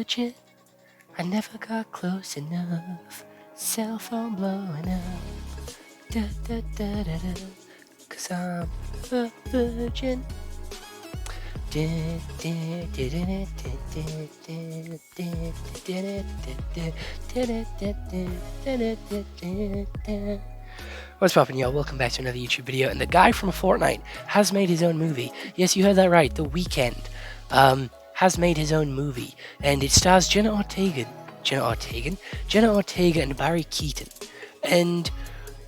virgin. I never got close enough. Cell phone blowing up. Da da da da da. 'Cause I'm a virgin. What's poppin', y'all? Welcome back to another YouTube video. And the guy from Fortnite has made his own movie. Yes, you heard that right. The Weeknd has made his own movie, and it stars Jenna Ortega and Barry Keoghan. And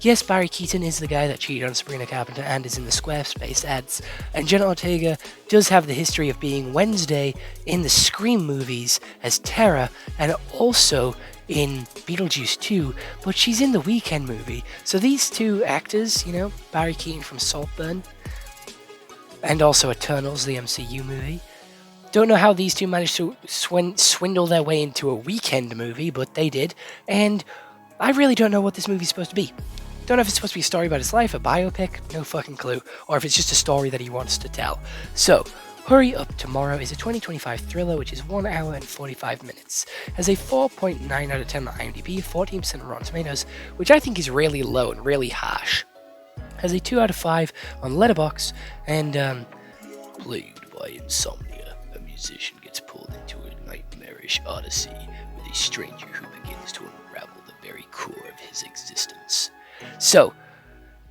yes, Barry Keoghan is the guy that cheated on Sabrina Carpenter and is in the Squarespace ads. And Jenna Ortega does have the history of being Wednesday in the Scream movies as Tara, and also in Beetlejuice 2, but she's in the Weeknd movie. So these two actors, you know, Barry Keoghan from Saltburn, and also Eternals, the MCU movie. Don't know how these two managed to swindle their way into a Weeknd movie, but they did. And I really don't know what this movie's supposed to be. Don't know if it's supposed to be a story about his life, a biopic, no fucking clue, or if it's just a story that he wants to tell. So, Hurry Up Tomorrow is a 2025 thriller which is 1 hour and 45 minutes. Has a 4.9 out of 10 on IMDb, 14% on Rotten Tomatoes, which I think is really low and really harsh. Has a 2 out of 5 on Letterboxd, and plagued by insomnia, a musician gets pulled into a nightmarish odyssey with a stranger who begins to unravel the very core of his existence. So,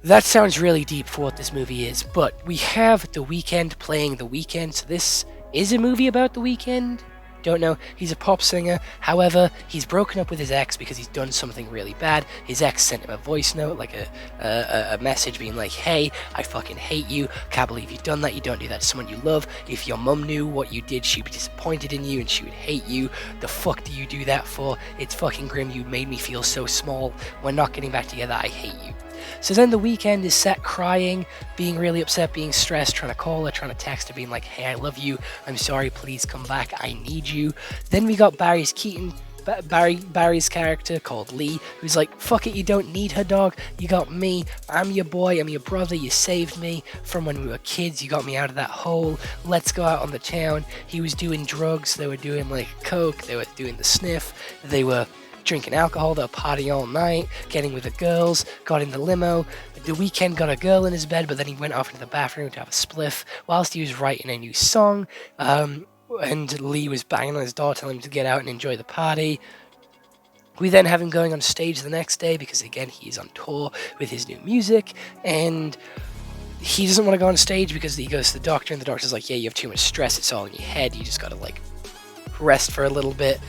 that sounds really deep for what this movie is, but we have The Weeknd playing The Weeknd, so this is a movie about The Weeknd? Don't know. He's a pop singer. However, he's broken up with his ex because he's done something really bad. His ex sent him a voice note, like a message being like, hey, I fucking hate you. Can't believe you've done that. You don't do that to someone you love. If your mum knew what you did, she'd be disappointed in you and she would hate you. The fuck do you do that for? It's fucking grim. You made me feel so small. We're not getting back together. I hate you. So then The Weeknd is sat crying, being really upset, being stressed, trying to call her, trying to text her, being like, hey, I love you, I'm sorry, please come back, I need you. Then we got Barry's character called Lee, who's like, fuck it, you don't need her, dog, you got me, I'm your boy, I'm your brother, you saved me from when we were kids, you got me out of that hole, let's go out on the town. He was doing drugs, they were doing like coke, they were doing the sniff, they were drinking alcohol, they were partying all night, getting with the girls, got in the limo. The Weeknd got a girl in his bed, but then he went off into the bathroom to have a spliff whilst he was writing a new song, and Lee was banging on his door telling him to get out and enjoy the party. We then have him going on stage the next day because, again, he's on tour with his new music, and he doesn't want to go on stage because he goes to the doctor, and the doctor's like, yeah, you have too much stress, it's all in your head, you just gotta, like, rest for a little bit,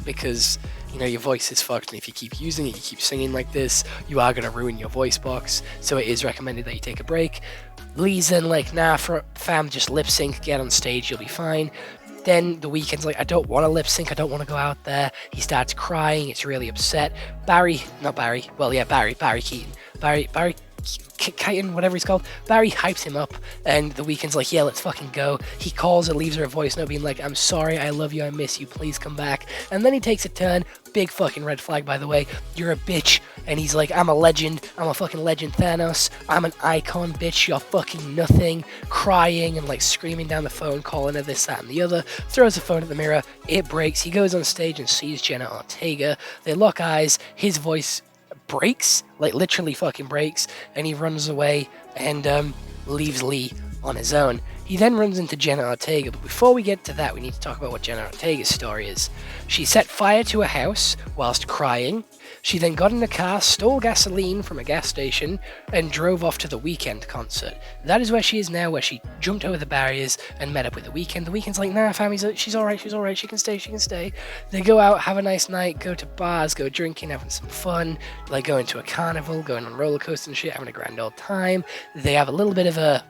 because, you know, your voice is fucked, and if you keep using it, you keep singing like this, you are going to ruin your voice box, so it is recommended that you take a break. Lee's then like, nah, fam, just lip sync, get on stage, you'll be fine. Then The Weeknd's like, I don't want to lip sync, I don't want to go out there. He starts crying, it's really upset. Barry Keoghan, whatever he's called, Barry hypes him up, and The Weeknd's like, yeah, let's fucking go. He calls her, leaves her a voice note being like, I'm sorry, I love you, I miss you, please come back. And then he takes a turn, big fucking red flag, by the way, you're a bitch. And he's like, I'm a legend, I'm a fucking legend, Thanos, I'm an icon, bitch, you're fucking nothing, crying and like screaming down the phone, calling her this, that, and the other, throws the phone at the mirror, it breaks, he goes on stage and sees Jenna Ortega, they lock eyes, his voice breaks, like literally fucking breaks, and he runs away and leaves Lee on his own. He then runs into Jenna Ortega, but before we get to that, we need to talk about what Jenna Ortega's story is. She set fire to a house whilst crying. She then got in a car, stole gasoline from a gas station, and drove off to the Weeknd concert. That is where she is now, where she jumped over the barriers and met up with the Weeknd. The Weeknd's like, nah, fam, she's alright, she can stay. They go out, have a nice night, go to bars, go drinking, having some fun, like going to a carnival, going on roller coasters and shit, having a grand old time. They have a little bit of a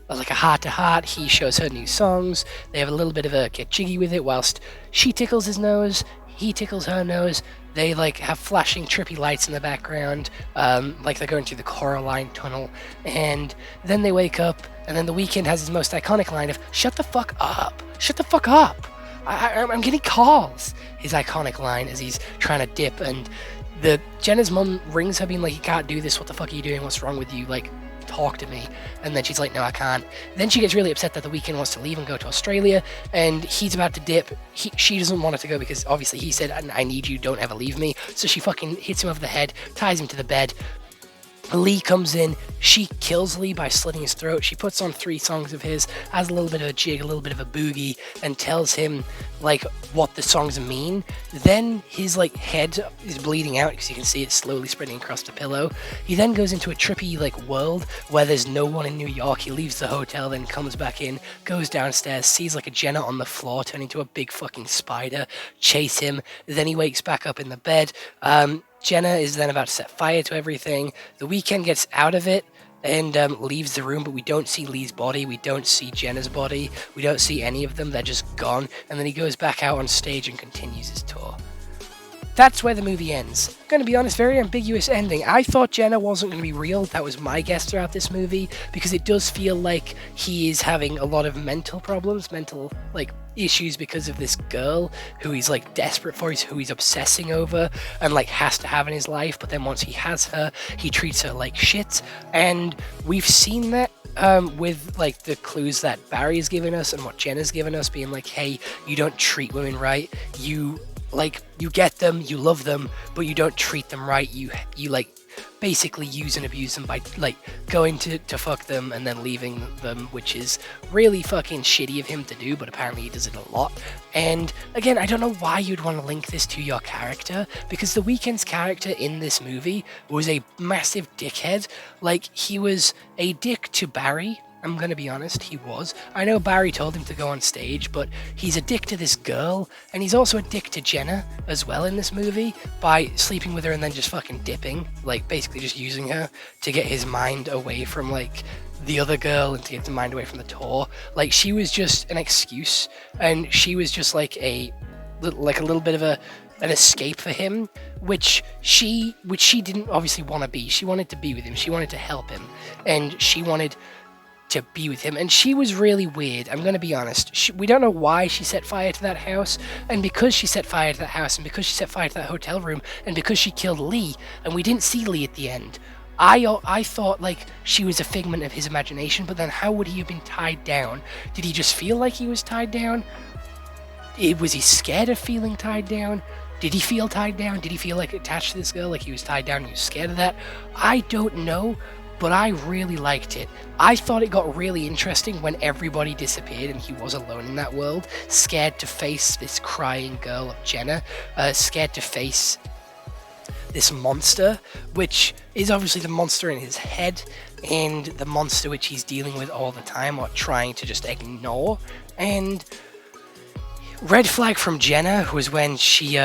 heart-to-heart. He shows her new songs. They have a little bit of a get jiggy with it whilst she tickles his nose, he tickles her nose. They like have flashing trippy lights in the background, like they're going through the Coraline tunnel, and then they wake up, and then The Weeknd has his most iconic line of, shut the fuck up, I'm getting calls, his iconic line as he's trying to dip, and Jenna's mum rings her being like, you can't do this, what the fuck are you doing, what's wrong with you, like, talk to me. And then she's like, no, I can't. Then she gets really upset that The Weeknd wants to leave and go to Australia, and he's about to dip. She doesn't want it to go because obviously he said, I need you, don't ever leave me. So she fucking hits him over the head, ties him to the bed. Lee comes in, she kills Lee by slitting his throat. She puts on 3 songs of his, has a little bit of a jig, a little bit of a boogie, and tells him like what the songs mean. Then his like head is bleeding out because you can see it slowly spreading across the pillow. He then goes into a trippy like world where there's no one in New York. He leaves the hotel, then comes back in, goes downstairs, sees like a Jenna on the floor turn into a big fucking spider, chase him. Then he wakes back up in the bed. Jenna is then about to set fire to everything. The Weeknd gets out of it and leaves the room, but we don't see Lee's body, we don't see Jenna's body, we don't see any of them, they're just gone. And then he goes back out on stage and continues his tour. That's where the movie ends. I'm going to be honest, very ambiguous ending. I thought Jenna wasn't going to be real. That was my guess throughout this movie, because it does feel like he is having a lot of mental problems, mental like issues because of this girl who he's like desperate for, who he's obsessing over and like has to have in his life. But then once he has her, he treats her like shit. And we've seen that with like the clues that Barry's given us and what Jenna's given us, being like, hey, you don't treat women right. You get them, you love them, but you don't treat them right. You like basically use and abuse them by like going to fuck them and then leaving them, which is really fucking shitty of him to do, but apparently he does it a lot. And again, I don't know why you'd want to link this to your character, because The Weeknd's character in this movie was a massive dickhead. Like, he was a dick to Barry. I'm gonna be honest, he was. I know Barry told him to go on stage, but he's a dick to this girl, and he's also a dick to Jenna as well in this movie by sleeping with her and then just fucking dipping, like basically just using her to get his mind away from like the other girl and to get his mind away from the tour. Like, she was just an excuse, and she was just like a little bit of an escape for him, which she didn't obviously want to be. She wanted to be with him, she wanted to help him, and she wanted to be with him, and she was really weird. I'm gonna be honest. We don't know why she set fire to that house, and because she set fire to that house, and because she set fire to that hotel room, and because she killed Lee, and we didn't see Lee at the end, I thought like she was a figment of his imagination. But then how would he have been tied down? Did he just feel like he was tied down? Was he scared of feeling tied down? Did he feel tied down? Did he feel like attached to this girl, like he was tied down and he was scared of that? I don't know. But I really liked it. I thought it got really interesting when everybody disappeared and he was alone in that world, scared to face this crying girl of Jenna, scared to face this monster, which is obviously the monster in his head and the monster which he's dealing with all the time or trying to just ignore. And red flag from Jenna was when she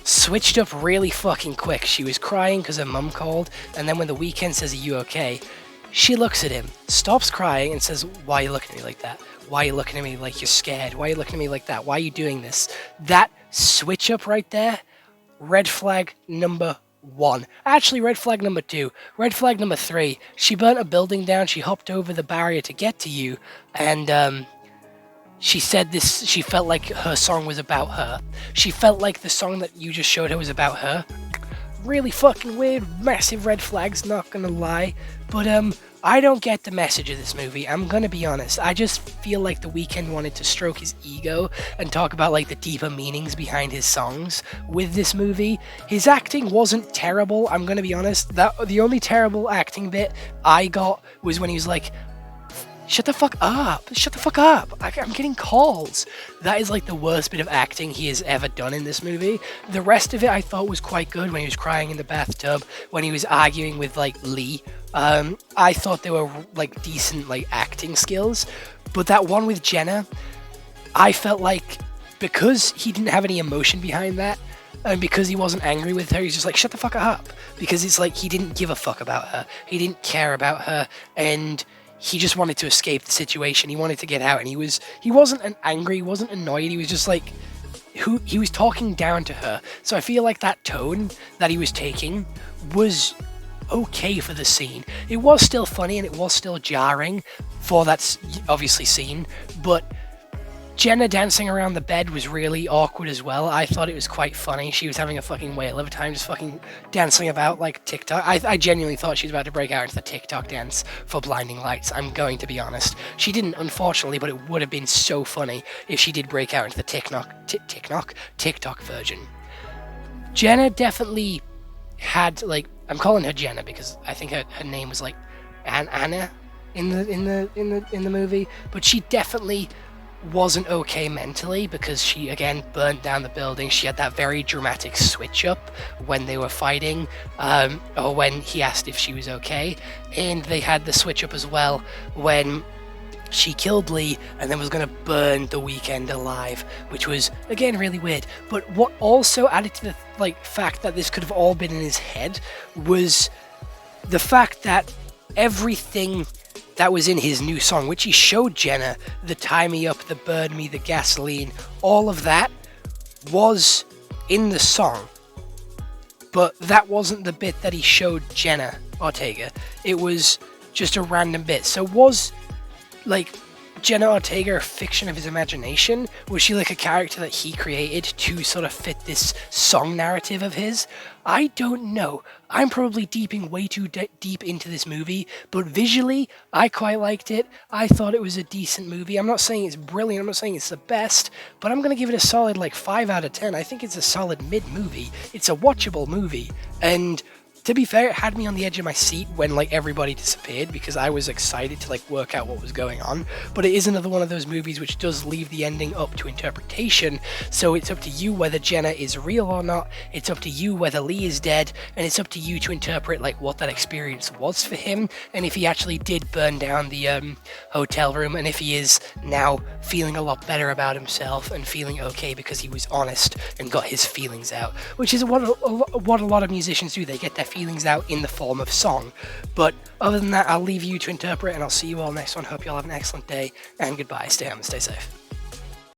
switched up really fucking quick. She was crying because her mum called, and then when The Weeknd says, are you okay? She looks at him, stops crying, and says, why are you looking at me like that? Why are you looking at me like you're scared? Why are you looking at me like that? Why are you doing this? That switch up right there, red flag number 1. Actually, red flag number 2. Red flag number 3, she burnt a building down, she hopped over the barrier to get to you, and she said this, she felt like her song was about her. She felt like the song that you just showed her was about her. Really fucking weird, massive red flags, not gonna lie. But I don't get the message of this movie, I'm gonna be honest. I just feel like The Weeknd wanted to stroke his ego and talk about like the deeper meanings behind his songs with this movie. His acting wasn't terrible, I'm gonna be honest. The only terrible acting bit I got was when he was like, shut the fuck up, shut the fuck up, I'm getting calls. That is like the worst bit of acting he has ever done in this movie. The rest of it I thought was quite good, when he was crying in the bathtub, when he was arguing with like Lee. I thought they were like decent like acting skills. But that one with Jenna, I felt like because he didn't have any emotion behind that, and because he wasn't angry with her, he's just like, shut the fuck up. Because it's like he didn't give a fuck about her, he didn't care about her, and he just wanted to escape the situation. He wanted to get out, and he wasn't angry, he wasn't annoyed, he was just like, he was talking down to her. So I feel like that tone that he was taking was okay for the scene. It was still funny and it was still jarring for that obviously scene, but Jenna dancing around the bed was really awkward as well. I thought it was quite funny. She was having a fucking whale of a time just fucking dancing about like TikTok. I genuinely thought she was about to break out into the TikTok dance for Blinding Lights. I'm going to be honest. She didn't, unfortunately, but it would have been so funny if she did break out into the TikTok version. Jenna definitely had, like, I'm calling her Jenna because I think her name was like Anna in the movie, but she definitely wasn't okay mentally because she again burnt down the building. She had that very dramatic switch up when they were fighting, or when he asked if she was okay, and they had the switch up as well when she killed Lee and then was going to burn The Weeknd alive, which was again really weird. But what also added to the fact that this could have all been in his head was the fact that everything that was in his new song, which he showed Jenna, the tie me up, the burn me, the gasoline, all of that was in the song. But that wasn't the bit that he showed Jenna Ortega. It was just a random bit. So was, like, Jenna Ortega a fiction of his imagination? Was she like a character that he created to sort of fit this song narrative of his? I don't know. I'm probably deeping way too deep into this movie, but visually, I quite liked it. I thought it was a decent movie. I'm not saying it's brilliant, I'm not saying it's the best, but I'm going to give it a solid 5 out of 10. I think it's a solid mid-movie. It's a watchable movie, and to be fair, it had me on the edge of my seat when everybody disappeared because I was excited to work out what was going on. But it is another one of those movies which does leave the ending up to interpretation. So it's up to you whether Jenna is real or not. It's up to you whether Lee is dead, and it's up to you to interpret what that experience was for him, and if he actually did burn down the hotel room, and if he is now feeling a lot better about himself and feeling okay because he was honest and got his feelings out, which is what a lot of musicians do. They get their feelings out in the form of song. But other than that, I'll leave you to interpret, and I'll see you all next one. Hope you all have an excellent day, and goodbye. Stay home and stay safe.